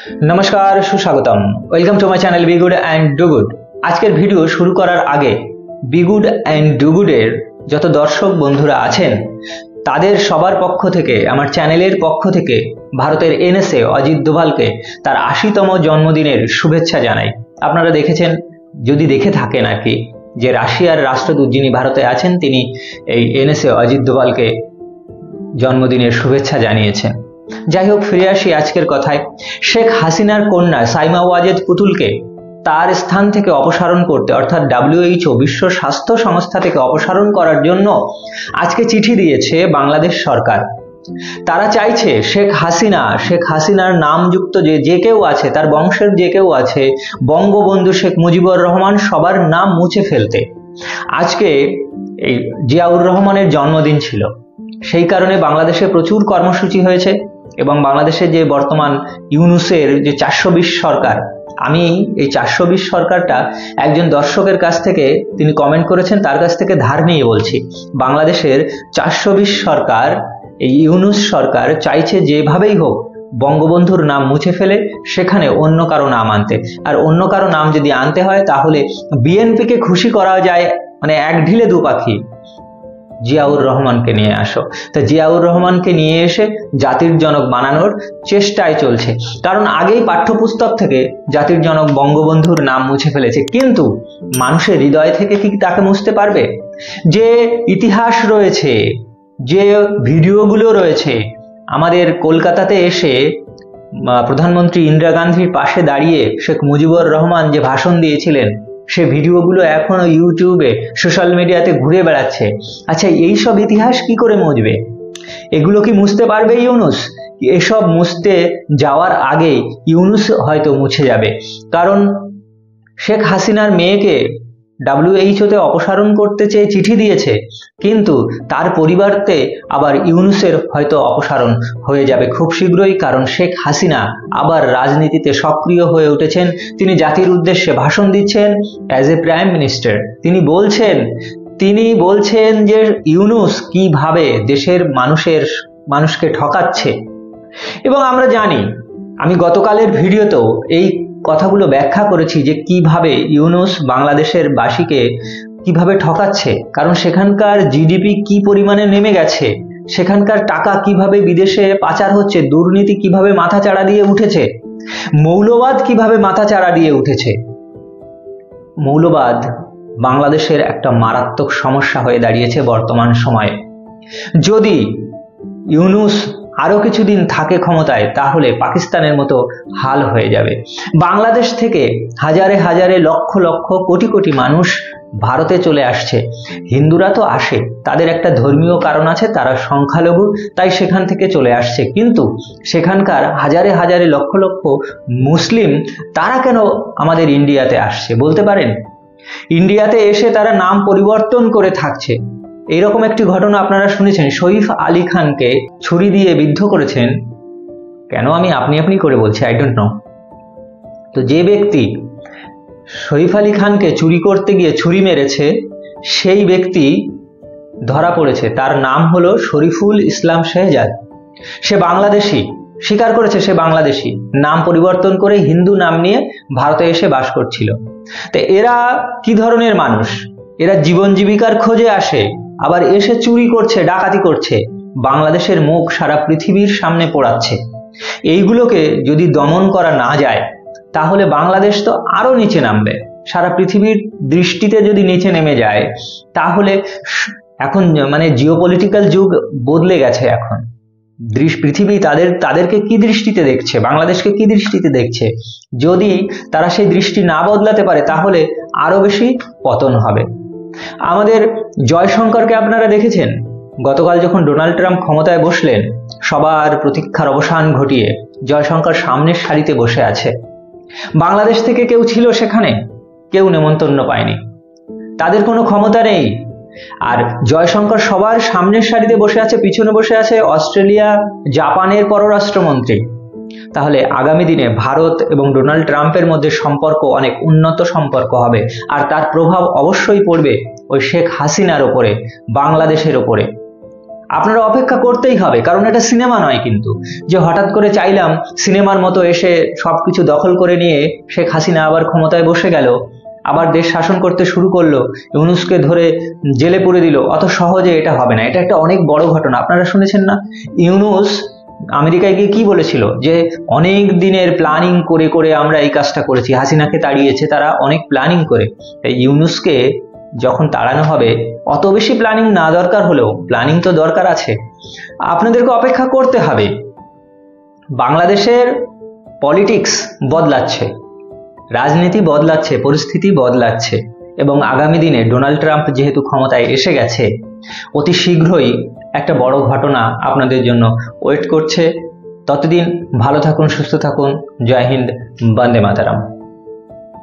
नमस्कार, सुस्वागतम। Welcome to my channel be good and do good. आजकेर भिडियो शुरू करार आगे बी गुड एंड डू गुडेर যত দর্শক বন্ধুরা আছেন তাদের সবার পক্ষ থেকে আমার চ্যানেলের পক্ষ থেকে ভারতের এনএসএ অজিত দোভালকে তার ৮০তম জন্মদিনের শুভেচ্ছা জানাই। আপনারা দেখেছেন, যদি দেখে থাকেন আর কি, যে রাশিয়ার রাষ্ট্রদূত যিনি ভারতে আছেন তিনি এই এনএসএ অজিত দোভালকে জন্মদিনের শুভেচ্ছা জানিয়েছেন। যাই হোক, ফিরে আসি আজকের কথায়। শেখ হাসিনার কন্যা সাইমা ওয়াজেদ পুতুলকে তার স্থান থেকে অপসারণ করতে, অর্থাৎ WHO বিশ্ব স্বাস্থ্য সংস্থা থেকে অপসারণ করার জন্য আজকে চিঠি দিয়েছে বাংলাদেশ সরকার। তারা চাইছে শেখ হাসিনার নামযুক্ত যে কেউ আছে, তার বংশের যে কেউ আছে, বঙ্গবন্ধু শেখ মুজিবুর রহমান সবার নাম মুছে ফেলতে। আজকে এই জিয়াউর রহমানের জন্মদিন ছিল, সেই কারণে বাংলাদেশে প্রচুর কর্মসূচি হয়েছে এবং বাংলাদেশে যে বর্তমান ইউনূসের যে 420 সরকার, আমি এই 420 সরকারটা একজন দর্শকের কাছ থেকে তিনি কমেন্ট করেছেন, তার কাছ থেকে ধার নিয়ে বলছি। বাংলাদেশের 420 সরকার, এই ইউনূস সরকার চাইছে যেভাবেই হোক বঙ্গবন্ধুর নাম মুছে ফেলে সেখানে অন্য কারো নাম আনতে। আর অন্য কারো নাম যদি আনতে হয় তাহলে বিএনপিকে খুশি করা যায়, মানে এক ঢিলে দু পাখি, জিয়াউর রহমানকে নিয়ে আসো। তা জিয়াউর রহমানকে নিয়ে এসে জাতির জনক বানানোর চেষ্টায় চলছে, কারণ আগেই পাঠ্যপুস্তক থেকে জাতির জনক বঙ্গবন্ধুর নাম মুছে ফেলেছে। কিন্তু মানুষের হৃদয় থেকে কি তাকে মুছতে পারবে? যে ইতিহাস রয়েছে, যে ভিডিওগুলো রয়েছে, আমাদের কলকাতাতে এসে প্রধানমন্ত্রী ইন্দিরা গান্ধীর পাশে দাঁড়িয়ে শেখ মুজিবুর রহমান যে ভাষণ দিয়েছিলেন, সে ভিডিওগুলো এখনো ইউটিউবে সোশ্যাল মিডিয়াতে ঘুরে বেড়াচ্ছে। আচ্ছা, এইসব ইতিহাস কি করে মুছবে? এগুলো কি মুছতে পারবে ইউনূস? এসব মুছতে যাওয়ার আগে ইউনূস হয়তো মুছে যাবে, কারণ শেখ হাসিনার মেয়েকে WHO-তে অপসারণ করতে চেয়ে চিঠি দিয়েছে, কিন্তু তার পরিবর্তে আবার ইউনূসের হয়তো অপসারণ হয়ে যাবে খুব শীঘ্রই, কারণ শেখ হাসিনা আবার রাজনীতিতে সক্রিয় হয়ে উঠেছেন। তিনি জাতির উদ্দেশ্যে ভাষণ দিচ্ছেন অ্যাজ এ প্রাইম মিনিস্টার। তিনি বলছেন যে ইউনূস কিভাবে দেশের মানুষকে ঠকাচ্ছে। এবং আমরা জানি, আমি গতকালের ভিডিওতেও এই কথাগুলো ব্যাখ্যা করেছি যে কিভাবে ইউনূস বাংলাদেশের বাসীকে কিভাবে ঠকাচ্ছে, কারণ সেখানকার জিডিপি কি পরিমাণে নেমে গেছে, সেখানকার টাকা কিভাবে বিদেশে পাচার হচ্ছে, দুর্নীতি কিভাবে মাথাচাড়া দিয়ে উঠেছে, মৌলবাদ কিভাবে মাথাচাড়া দিয়ে উঠেছে। মৌলবাদ বাংলাদেশের একটা মারাত্মক সমস্যা হয়ে দাঁড়িয়েছে বর্তমান সময়ে। যদি ইউনূস আরো কিছুদিন থাকে ক্ষমতায় তাহলে পাকিস্তানের মতো হাল হয়ে যাবে। বাংলাদেশ থেকে হাজারে হাজারে লক্ষ লক্ষ কোটি কোটি মানুষ ভারতে চলে আসছে। হিন্দুরা তো আসে, তাদের একটা ধর্মীয় কারণ আছে, তারা সংখ্যালঘু, তাই সেখান থেকে চলে আসছে। কিন্তু সেখানকার হাজারে হাজারে লক্ষ লক্ষ মুসলিম, তারা কেন আমাদের ইন্ডিয়াতে আসছে বলতে পারেন? ইন্ডিয়াতে এসে তারা নাম পরিবর্তন করে থাকছে। এইরকম একটি ঘটনা আপনারা শুনেছেন, সইফ আলী খানকে ছুরি দিয়ে বিদ্ধ করেছেন। কেন আমি আপনি করে বলছি, আই ডোন্ট নো। তো যে ব্যক্তি সইফ আলী খানকে চুরি করতে গিয়ে ছুরি মেরেছে, সেই ব্যক্তি ধরা পড়েছে। তার নাম হলো শরীফুল ইসলাম শেহজাদ। সে বাংলাদেশি, স্বীকার করেছে সে বাংলাদেশি, নাম পরিবর্তন করে হিন্দু নাম নিয়ে ভারতে এসে বাস করছিল। তো এরা কি ধরনের মানুষ? এরা জীবন জীবিকার খোঁজে আসে, আবার এসে চুরি করছে, ডাকাতি করছে, বাংলাদেশের মুখ সারা পৃথিবীর সামনে পোড়াচ্ছে। এইগুলোকে যদি দমন করা না যায় তাহলে বাংলাদেশ তো আরো নিচে নামবে। সারা পৃথিবীর দৃষ্টিতে যদি নিচে নেমে যায় তাহলে, এখন মানে জিওপলিটিক্যাল যুগ বদলে গেছে। এখন পৃথিবী তাদেরকে কি দৃষ্টিতে দেখছে, বাংলাদেশকে কি দৃষ্টিতে দেখছে, যদি তারা সেই দৃষ্টি না বদলাতে পারে তাহলে আরো বেশি পতন হবে। আমাদের জয়শঙ্করকে আপনারা দেখেছেন, গতকাল যখন ডোনাল্ড ট্রাম্প ক্ষমতায় বসলেন, সবার প্রতীক্ষার অবসান ঘটিয়ে জয়শঙ্কর সামনের সারিতে বসে আছে। বাংলাদেশ থেকে কেউ ছিল সেখানে? কেউ নেমন্তন্ন পায়নি, তাদের কোনো ক্ষমতা নেই। আর জয়শঙ্কর সবার সামনের সারিতে বসে আছে, পিছনে বসে আছে অস্ট্রেলিয়া, জাপানের পররাষ্ট্রমন্ত্রী। তাহলে আগামী দিনে ভারত এবং ডোনাল্ড ট্রাম্পের মধ্যে সম্পর্ক অনেক উন্নত সম্পর্ক হবে, আর তার প্রভাব অবশ্যই পড়বে ওই শেখ হাসিনার ওপরে, বাংলাদেশের ওপরে। আপনারা অপেক্ষা করতেই হবে, কারণ এটা সিনেমা নয় কিন্তু যে হঠাৎ করে চাইলাম সিনেমার মতো এসে সবকিছু দখল করে নিয়ে শেখ হাসিনা আবার ক্ষমতায় বসে গেল, আবার দেশ শাসন করতে শুরু করলো, ইউনূসকে ধরে জেলে পুরে দিল। অত সহজে এটা হবে না, এটা একটা অনেক বড় ঘটনা। আপনারা শুনেছেন না, ইউনূস আমেরিকায় গিয়ে কি বলেছিল, যে অনেক দিনের প্ল্যানিং করে করে আমরা এই কাজটা করেছি, হাসিনাকে তাড়িয়েছে তারা অনেক প্ল্যানিং করে। তাই ইউনূসকে যখন তাড়ানো হবে, অত বেশি প্ল্যানিং না দরকার হলেও প্ল্যানিং তো দরকার আছে। আপনাদেরকে অপেক্ষা করতে হবে। বাংলাদেশের পলিটিক্স বদলাচ্ছে, রাজনীতি বদলাচ্ছে, পরিস্থিতি বদলাচ্ছে, এবং আগামী দিনে ডোনাল্ড ট্রাম্প যেহেতু ক্ষমতায় এসে গেছে, অতি শীঘ্রই একটা বড় ঘটনা আপনাদের জন্য ওয়েট করছে। ততদিন ভালো থাকুন, সুস্থ থাকুন। জয় হিন্দ, বন্দে মাতরম।